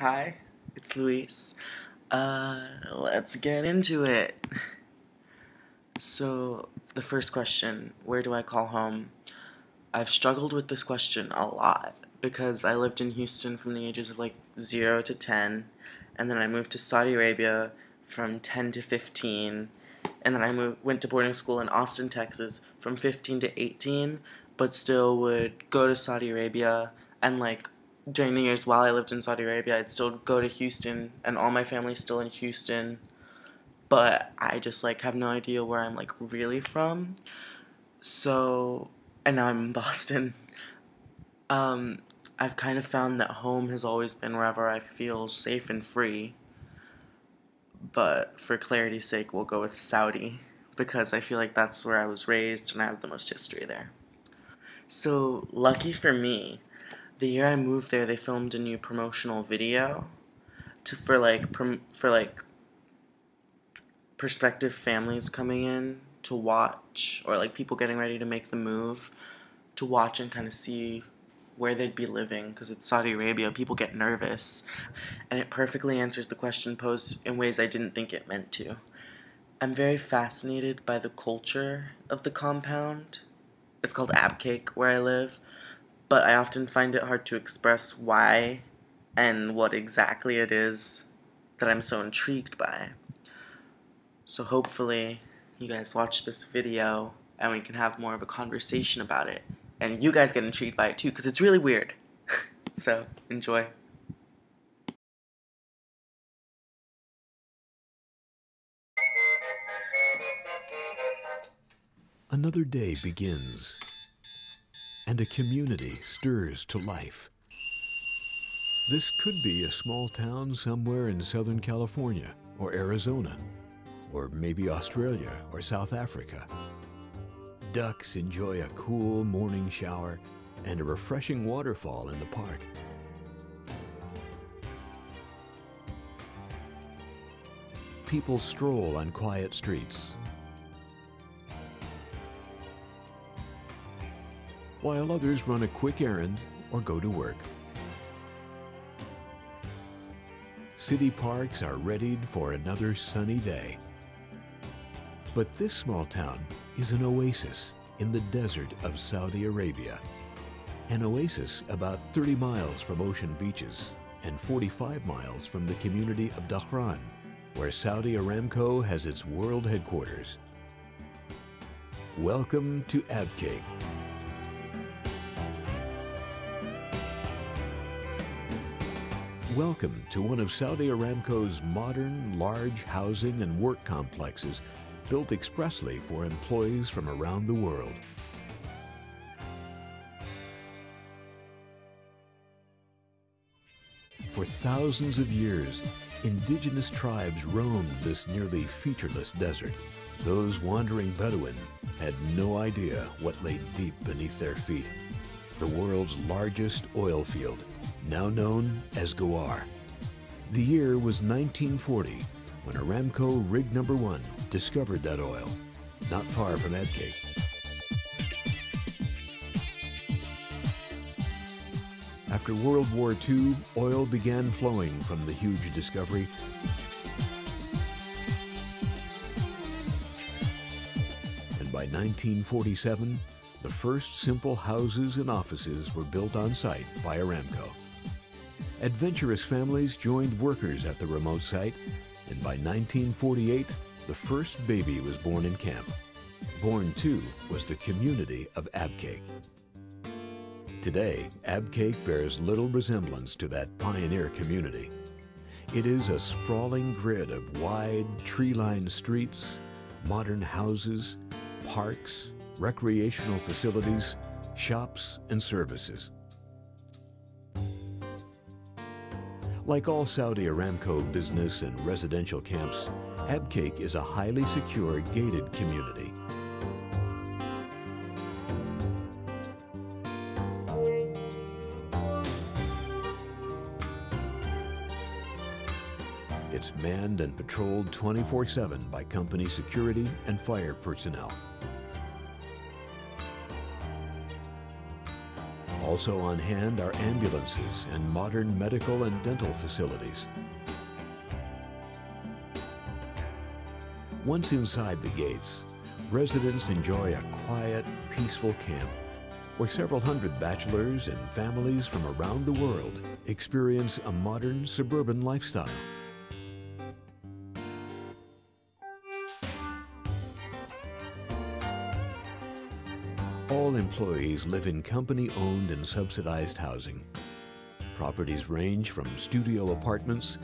Hi, it's Luis. Let's get into it. So, the first question, where do I call home? I've struggled with this question a lot because I lived in Houston from the ages of like 0 to 10, and then I moved to Saudi Arabia from 10 to 15, and then went to boarding school in Austin, Texas from 15 to 18, but still would go to Saudi Arabia and like during the years while I lived in Saudi Arabia, I'd still go to Houston and all my family's still in Houston, but I just like have no idea where I'm like really from. So, and now I'm in Boston. Um, I've kind of found that home has always been wherever I feel safe and free, but for clarity's sake, we'll go with Saudi because I feel like that's where I was raised and I have the most history there. So, lucky for me, the year I moved there, they filmed a new promotional video for like prospective families coming in to watch, or like people getting ready to make the move to watch and kind of see where they'd be living because it's Saudi Arabia. People get nervous, and it perfectly answers the question posed in ways I didn't think it meant to. I'm very fascinated by the culture of the compound. It's called Abcake where I live, but I often find it hard to express why and what exactly it is that I'm so intrigued by. So hopefully you guys watch this video and we can have more of a conversation about it. And you guys get intrigued by it too, because it's really weird. So enjoy. Another day begins, and a community stirs to life. This could be a small town somewhere in Southern California or Arizona, or maybe Australia or South Africa. Ducks enjoy a cool morning shower and a refreshing waterfall in the park. People stroll on quiet streets, while others run a quick errand or go to work. City parks are readied for another sunny day. But this small town is an oasis in the desert of Saudi Arabia. An oasis about 30 miles from ocean beaches and 45 miles from the community of Dhahran, where Saudi Aramco has its world headquarters. Welcome to Abcake. Welcome to one of Saudi Aramco's modern, large housing and work complexes built expressly for employees from around the world. For thousands of years, indigenous tribes roamed this nearly featureless desert. Those wandering Bedouin had no idea what lay deep beneath their feet. The world's largest oil field, now known as Ghawar. The year was 1940 when Aramco Rig No. 1 discovered that oil, not far from Abcake. After World War II, oil began flowing from the huge discovery. And by 1947, the first simple houses and offices were built on site by Aramco. Adventurous families joined workers at the remote site, and by 1948, the first baby was born in camp. Born, too, was the community of Abcake. Today, Abcake bears little resemblance to that pioneer community. It is a sprawling grid of wide, tree-lined streets, modern houses, parks, recreational facilities, shops, and services. Like all Saudi Aramco business and residential camps, Abcake is a highly secure, gated community. It's manned and patrolled 24/7 by company security and fire personnel. Also on hand are ambulances and modern medical and dental facilities. Once inside the gates, residents enjoy a quiet, peaceful camp where several hundred bachelors and families from around the world experience a modern suburban lifestyle. All employees live in company-owned and subsidized housing. Properties range from studio apartments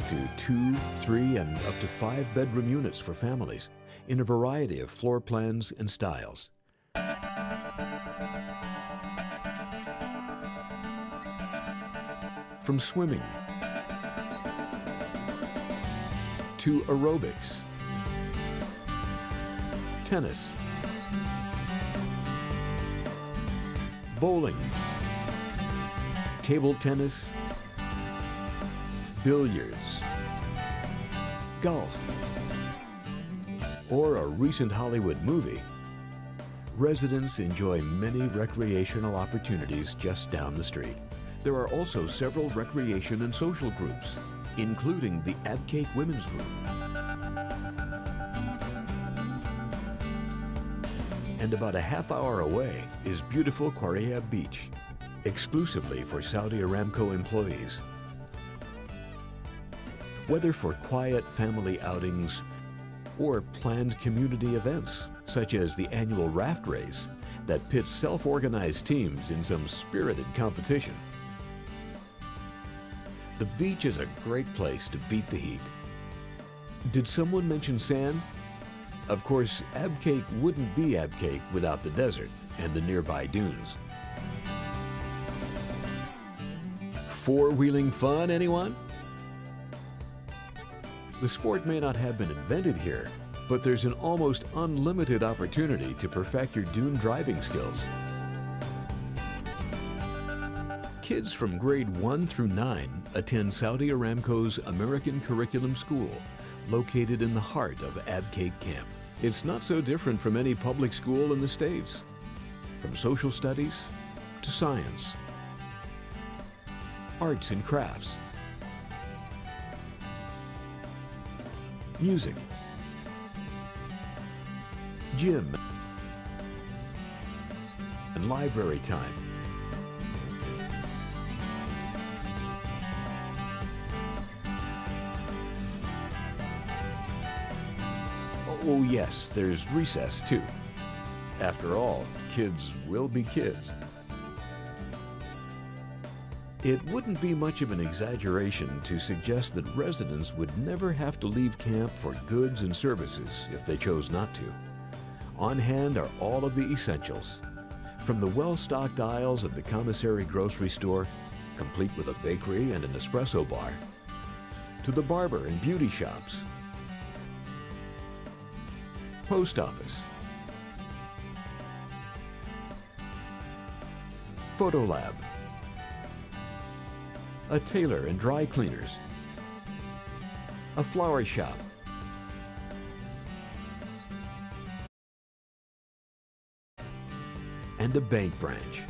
to 2, 3, and up to 5-bedroom units for families in a variety of floor plans and styles. From swimming to aerobics, tennis, bowling, table tennis, billiards, golf, or a recent Hollywood movie, residents enjoy many recreational opportunities just down the street. There are also several recreation and social groups, including the Abcake Women's Group. And about a half-hour away is beautiful Quareab Beach, exclusively for Saudi Aramco employees. Whether for quiet family outings or planned community events, such as the annual raft race that pits self-organized teams in some spirited competition. The beach is a great place to beat the heat. Did someone mention sand? Of course, Abcake wouldn't be Abcake without the desert and the nearby dunes. Four-wheeling fun, anyone? The sport may not have been invented here, but there's an almost unlimited opportunity to perfect your dune driving skills. Kids from grade 1 through 9 attend Saudi Aramco's American Curriculum School, located in the heart of Abcake Camp. It's not so different from any public school in the States, from social studies to science, arts and crafts, music, gym, and library time. Oh yes, there's recess too. After all, kids will be kids. It wouldn't be much of an exaggeration to suggest that residents would never have to leave camp for goods and services if they chose not to. On hand are all of the essentials, from the well-stocked aisles of the commissary grocery store, complete with a bakery and an espresso bar, to the barber and beauty shops, post office, photo lab, a tailor and dry cleaners, a flower shop, and a bank branch.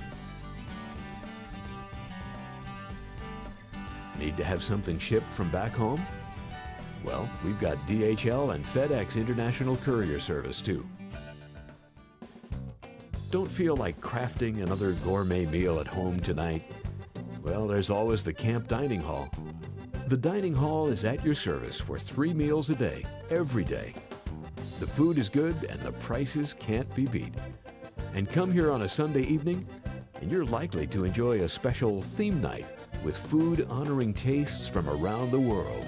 Need to have something shipped from back home? Well, we've got DHL and FedEx International Courier Service too. Don't feel like crafting another gourmet meal at home tonight? Well, there's always the camp dining hall. The dining hall is at your service for 3 meals a day, every day. The food is good and the prices can't be beat. And come here on a Sunday evening, and you're likely to enjoy a special theme night with food honoring tastes from around the world.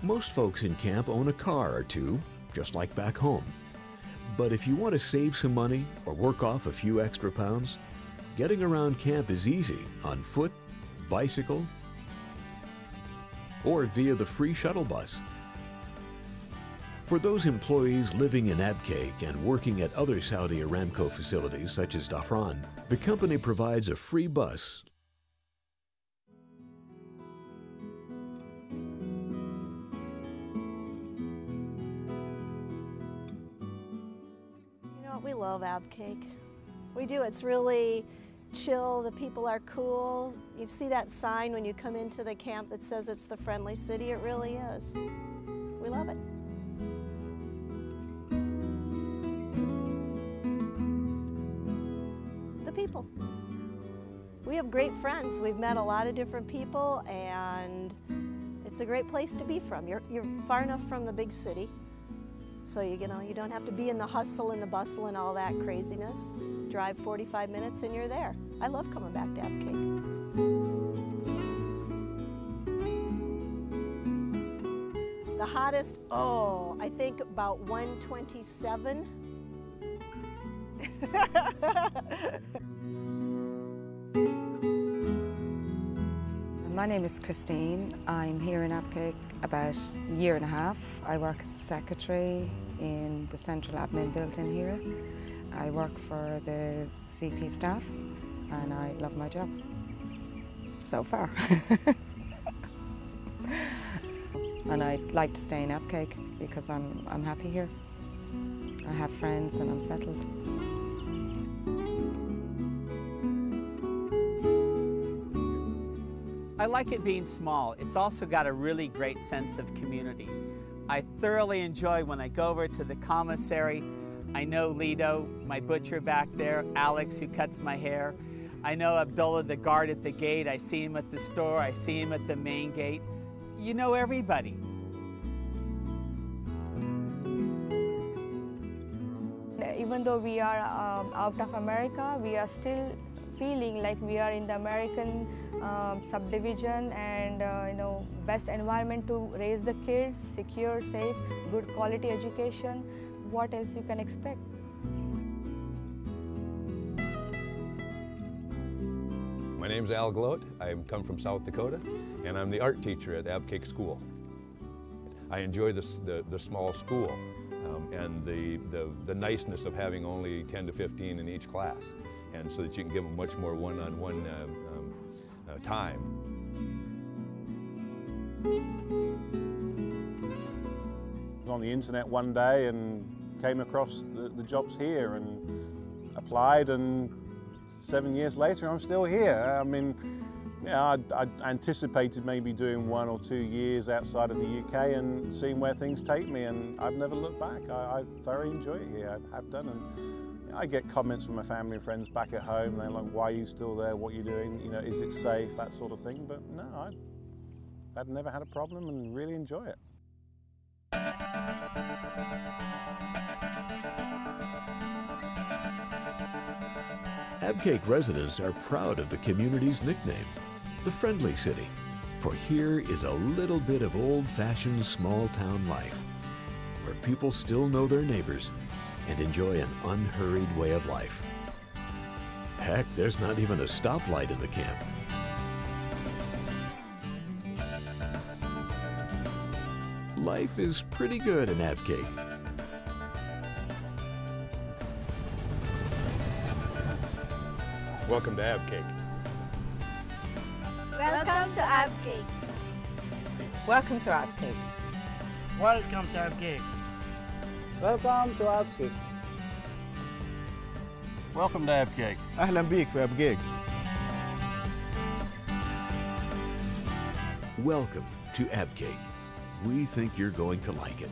Most folks in camp own a car or two, just like back home. But if you want to save some money or work off a few extra pounds, getting around camp is easy on foot, bicycle, or via the free shuttle bus. For those employees living in Abcake and working at other Saudi Aramco facilities such as Dhahran, the company provides a free bus Oh, we love Abcake. We do. It's really chill. The people are cool. You see that sign when you come into the camp that says it's the friendly city? It really is. We love it. The people. We have great friends. We've met a lot of different people, and it's a great place to be from. You're far enough from the big city, so you don't have to be in the hustle and the bustle and all that craziness. Drive 45 minutes and you're there. I love coming back to Abcake. The hottest, I think about 127. My name is Christine. I'm here in Abcake about a year and a half. I work as a secretary in the central admin building here. I work for the VP staff and I love my job so far. And I'd like to stay in Abcake because I'm happy here. I have friends and I'm settled. I like it being small. It's also got a really great sense of community. I thoroughly enjoy when I go over to the commissary. I know Lido, my butcher back there, Alex who cuts my hair. I know Abdullah, the guard at the gate. I see him at the store. I see him at the main gate. You know everybody. Even though we are out of America, we are still feeling like we are in the American subdivision and best environment to raise the kids, secure, safe, good quality education. What else you can expect? My name's Al Gloat. I come from South Dakota, and I'm the art teacher at Abcake School. I enjoy the small school and the niceness of having only 10 to 15 in each class, and so that you can give them much more one-on-one time. I was on the internet one day and came across the jobs here and applied, and 7 years later I'm still here. I mean, yeah, I anticipated maybe doing 1 or 2 years outside of the UK and seeing where things take me, and I've never looked back. I thoroughly enjoy it here. I have done, and I get comments from my family and friends back at home. They're like, "Why are you still there? What are you doing? You know, is it safe?" That sort of thing. But no, I've never had a problem and really enjoy it. Abcake residents are proud of the community's nickname, the Friendly City, for here is a little bit of old-fashioned small-town life, where people still know their neighbors and enjoy an unhurried way of life. Heck, there's not even a stoplight in the camp. Life is pretty good in Abcake. Welcome to Abcake. Welcome to Abcake. Welcome to Abcake. Welcome to Abcake. Welcome to Abcake. Welcome to Abcake. أهلا بيك في Abcake. Welcome to Abcake. We think you're going to like it.